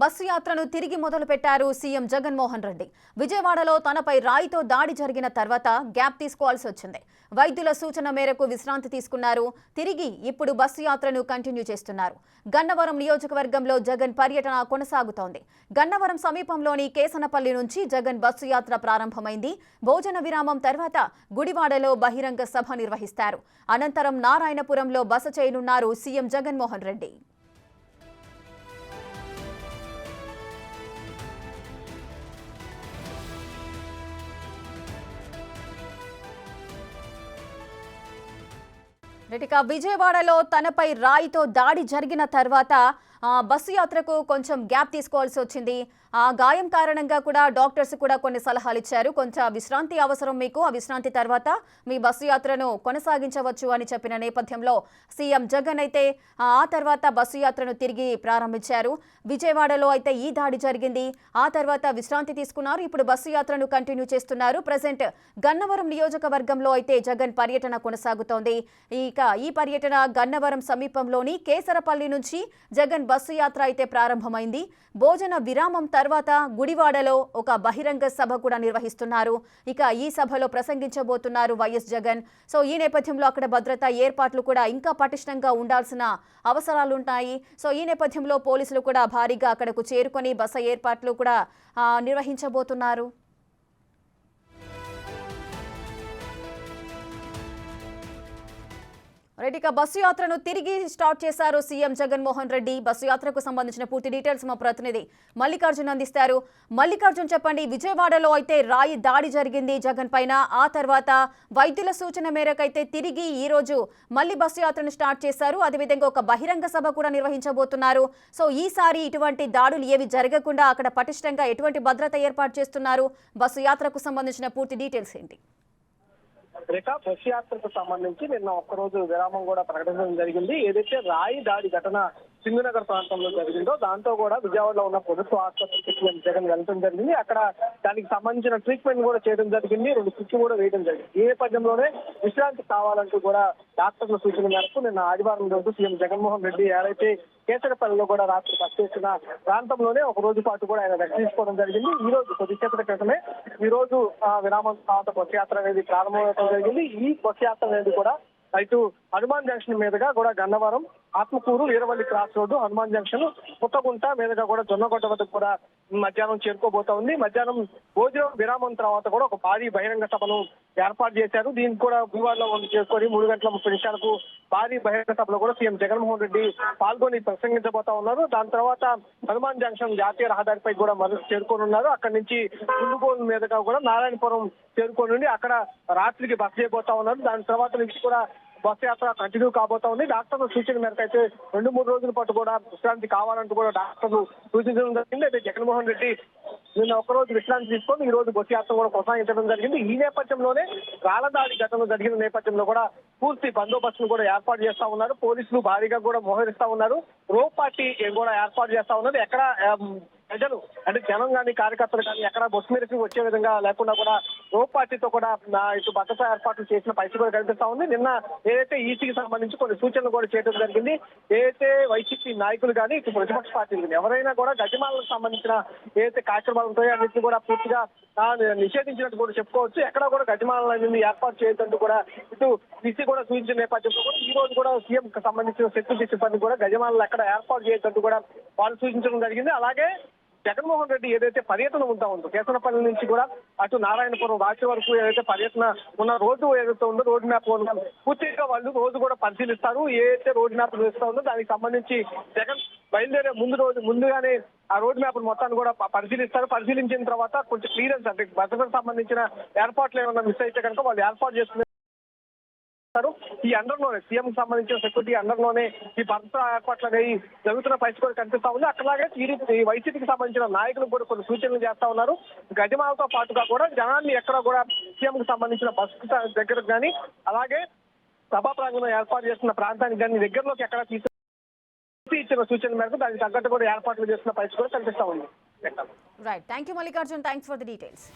Bus యాత్రను తిరిగి మొదలుపెట్టారు సీఎం జగన్మోహన్ రెడ్డి. విజయవాడలో తనపై రాయితో దాడి జరిగిన తర్వాత గ్యాప్ తీసుకోవాల్సి వచ్చింది. వైద్యుల సూచన మేరకు విశ్రాంతి తీసుకున్నారు. తిరిగి ఇప్పుడు బస్సు యాత్రను కంటిన్యూ చేస్తున్నారు. గన్నవరం నియోజకవర్గంలో జగన్ పర్యటన కొనసాగుతోంది. గన్నవరం సమీపంలోని కేసనపల్లి నుంచి జగన్ బస్సు యాత్ర ప్రారంభమైంది. భోజన విరామం తర్వాత గుడివాడలో బహిరంగ సభ నిర్వహిస్తారు. అనంతరం నారాయణపురంలో బస చేయనున్నారు సీఎం జగన్మోహన్ రెడ్డి. విజయవాడలో తనపై రాయితో దాడి జరిగిన తర్వాత బస్సు యాత్రకు కొంచెం గ్యాప్ తీసుకోవాల్సి వచ్చింది. ఆ గాయం కారణంగా కూడా డాక్టర్స్ కూడా కొన్ని సలహాలు ఇచ్చారు. కొంచెం విశ్రాంతి అవసరం మీకు, ఆ విశ్రాంతి తర్వాత మీ బస్సు యాత్రను కొనసాగించవచ్చు అని చెప్పిన నేపథ్యంలో సీఎం జగన్ అయితే ఆ తర్వాత బస్సు యాత్రను తిరిగి ప్రారంభించారు. విజయవాడలో అయితే ఈ దాడి జరిగింది. ఆ తర్వాత విశ్రాంతి తీసుకున్నారు. ఇప్పుడు బస్సు యాత్రను కంటిన్యూ చేస్తున్నారు. ప్రజెంట్ గన్నవరం నియోజకవర్గంలో అయితే జగన్ పర్యటన కొనసాగుతోంది. ఇక ఈ పర్యటన గన్నవరం సమీపంలోని కేసరపల్లి నుంచి జగన్ బస్సు యాత్ర అయితే ప్రారంభమైంది. భోజన విరామం తర్వాత గుడివాడలో ఒక బహిరంగ సభ కూడా నిర్వహిస్తున్నారు. ఇక ఈ సభలో ప్రసంగించబోతున్నారు వైఎస్ జగన్. సో ఈ నేపథ్యంలో అక్కడ భద్రతా ఏర్పాట్లు కూడా ఇంకా పటిష్టంగా ఉండాల్సిన అవసరాలుంటాయి. సో ఈ నేపథ్యంలో పోలీసులు కూడా భారీగా అక్కడకు చేరుకొని బస ఏర్పాట్లు కూడా నిర్వహించబోతున్నారు. ఇక బస్సు యాత్రను తిరిగి స్టార్ట్ చేశారు సీఎం జగన్మోహన్ రెడ్డి. బస్సు యాత్రకు సంబంధించిన పూర్తి డీటెయిల్స్ మా ప్రతినిధి మల్లికార్జున్ అందిస్తారు. మల్లికార్జున్ చెప్పండి, విజయవాడలో అయితే రాయి దాడి జరిగింది జగన్ పైన. ఆ తర్వాత వైద్యుల సూచన మేరకు అయితే తిరిగి ఈ రోజు మళ్ళీ బస్సు యాత్రను స్టార్ట్ చేశారు. అదేవిధంగా ఒక బహిరంగ సభ కూడా నిర్వహించబోతున్నారు. సో ఈసారి ఇటువంటి దాడులు ఏవి జరగకుండా అక్కడ పటిష్టంగా ఎటువంటి భద్రత ఏర్పాటు చేస్తున్నారు? బస్సు యాత్రకు సంబంధించిన పూర్తి డీటెయిల్స్ ఏంటి? బస్ యాత్రకు సంబంధించి నిన్న ఒక్కరోజు విరామం కూడా ప్రకటించడం జరిగింది. ఏదైతే రాయి దాడి ఘటన సింగునగర్ ప్రాంతంలో జరిగిందో దాంతో కూడా విజయవాడలో ఉన్న ప్రభుత్వ ఆసుపత్రికి జగన్ వెళ్ళడం జరిగింది. అక్కడ దానికి సంబంధించిన ట్రీట్మెంట్ కూడా చేయడం జరిగింది. 2 స్విచ్ కూడా వేయడం జరిగింది. ఈ నేపథ్యంలోనే విశ్రాంతి కావాలంటూ కూడా డాక్టర్ల సూచన మేరకు నిన్న ఆదివారం రోజు సీఎం జగన్మోహన్ రెడ్డి ఏదైతే కేసరపల్లిలో కూడా రాత్రి బస్ చేసిన ప్రాంతంలోనే ఒక రోజు పాటు కూడా ఆయన రెస్ట్ తీసుకోవడం జరిగింది. ఈ రోజు కొద్దిసేపటి క్రితమే ఈ రోజు విరామం తర్వాత బస్ యాత్ర అనేది ప్రారంభమవడం జరిగింది. ఈ బస్ యాత్ర అనేది కూడా ఇటు హనుమాన్ జంక్షన్ మీదుగా కూడా Gannavaram, Atmakur, Veeravalli cross road, Hanuman junction, Puttagunta మీదుగా కూడా జొన్నగొట్ట వద్దకు కూడా మధ్యాహ్నం చేరుకోబోతా ఉంది. మధ్యాహ్నం భోజనం విరామం తర్వాత కూడా ఒక భారీ బహిరంగ సభను ఏర్పాటు చేశారు. దీనికి కూడా గుడివాడలో చేసుకొని 3:30 భారీ బహిరంగ సభలో కూడా సీఎం జగన్మోహన్ రెడ్డి పాల్గొని ప్రసంగించబోతా ఉన్నారు. దాని తర్వాత హనుమాన్ జంక్షన్ జాతీయ రహదారిపై కూడా చేరుకొని ఉన్నారు. అక్కడి నుంచి గుండుగోలు మీదుగా కూడా నారాయణపురం చేరుకొని అక్కడ రాత్రికి బస చేయబోతా ఉన్నారు. దాని తర్వాత నుంచి కూడా బస్ యాత్ర కంటిన్యూ కాబోతా ఉంది. డాక్టర్ల సూచన మేరకు అయితే 2-3 రోజుల పాటు కూడా విశ్రాంతి కావాలంటూ కూడా డాక్టర్లు సూచించడం జరిగింది. అయితే జగన్మోహన్ రెడ్డి నిన్న ఒక్కరోజు విశ్రాంతి తీసుకొని ఈ రోజు బస్సు యాత్ర కూడా కొనసాగించడం జరిగింది. ఈ నేపథ్యంలోనే రాళ్లదాడి ఘటన జరిగిన నేపథ్యంలో కూడా పూర్తి బందోబస్తును కూడా ఏర్పాటు చేస్తా ఉన్నారు. పోలీసులు భారీగా కూడా మోహరిస్తా ఉన్నారు. రోప్ పార్టీ కూడా ఏర్పాటు చేస్తా ఉన్నారు. ఎక్కడ ప్రజలు అంటే జనం కానీ కార్యకర్తలు కానీ ఎక్కడ బస్సు మీదకి వచ్చే విధంగా లేకుండా కూడా రోప్ పార్టీతో కూడా ఇటు భద్రతా ఏర్పాట్లు చేసిన పరిస్థితి కూడా కనిపిస్తా ఉంది. నిన్న ఏదైతే ఈసీకి సంబంధించి కొన్ని సూచనలు కూడా చేయడం జరిగింది. ఏదైతే వైసీపీ నాయకులు కానీ ఇటు ప్రతిపక్ష పార్టీలు ఎవరైనా కూడా గజమాలకు సంబంధించిన ఏదైతే కార్యక్రమాలు ఉంటాయో అన్నింటినీ కూడా పూర్తిగా నిషేధించినట్టు కూడా చెప్పుకోవచ్చు. ఎక్కడ కూడా గజమాలని ఏర్పాటు చేయొద్దంటూ కూడా ఇటు ఈసీ కూడా సూచించిన నేపథ్యంలో కూడా ఈ రోజు కూడా సీఎం కి సంబంధించిన సెక్యూరిటీ సిబ్బంది కూడా గజమాలను ఎక్కడ ఏర్పాటు చేయొద్దంటూ కూడా వాళ్ళు సూచించడం జరిగింది. అలాగే జగన్మోహన్ రెడ్డి ఏదైతే పర్యటన ఉందో కేసనపల్లి నుంచి కూడా అటు నారాయణపురం రాత్రి వరకు ఏదైతే పర్యటన ఉన్న రోడ్డు ఏదైతే ఉందో రోడ్ మ్యాప్ పూర్తిగా వాళ్ళు రోజు కూడా పరిశీలిస్తారు. ఏదైతే రోడ్ మ్యాప్ వేస్తా ఉందో దానికి సంబంధించి జగన్ బయలుదేరే ముందుగానే ఆ రోడ్ మ్యాప్ మొత్తాన్ని కూడా పరిశీలిస్తారు. పరిశీలించిన తర్వాత కొంచెం క్లియరెన్స్ అంటే భద్రతకు సంబంధించిన ఏర్పాట్లు ఏమన్నా మిస్ అయితే కనుక వాళ్ళు ఏర్పాటు చేసుకునే ఈ అండర్లోనే సీఎం సంబంధించిన సెక్యూరిటీ అండర్లోనే ఈ భద్రతా ఏర్పాట్లు అనేవి జరుగుతున్న పరిస్థితి కూడా కనిపిస్తా ఉంది. అట్లాగే ఈ వైసీపీకి సంబంధించిన నాయకులు కూడా కొన్ని సూచనలు చేస్తా ఉన్నారు. గజమాలతో పాటుగా కూడా జనాన్ని ఎక్కడ కూడా సీఎం కి సంబంధించిన బస్సు దగ్గరకు కానీ అలాగే సభా ప్రాంగణం ఏర్పాటు చేస్తున్న ప్రాంతానికి కానీ దగ్గరలోకి ఎక్కడ ఇచ్చిన సూచన మేరకు దానికి తగ్గట్టు కూడా ఏర్పాట్లు చేస్తున్న పరిస్థితి కూడా కనిపిస్తా ఉంది. Right, thank you Mallikarjun, thanks for the details.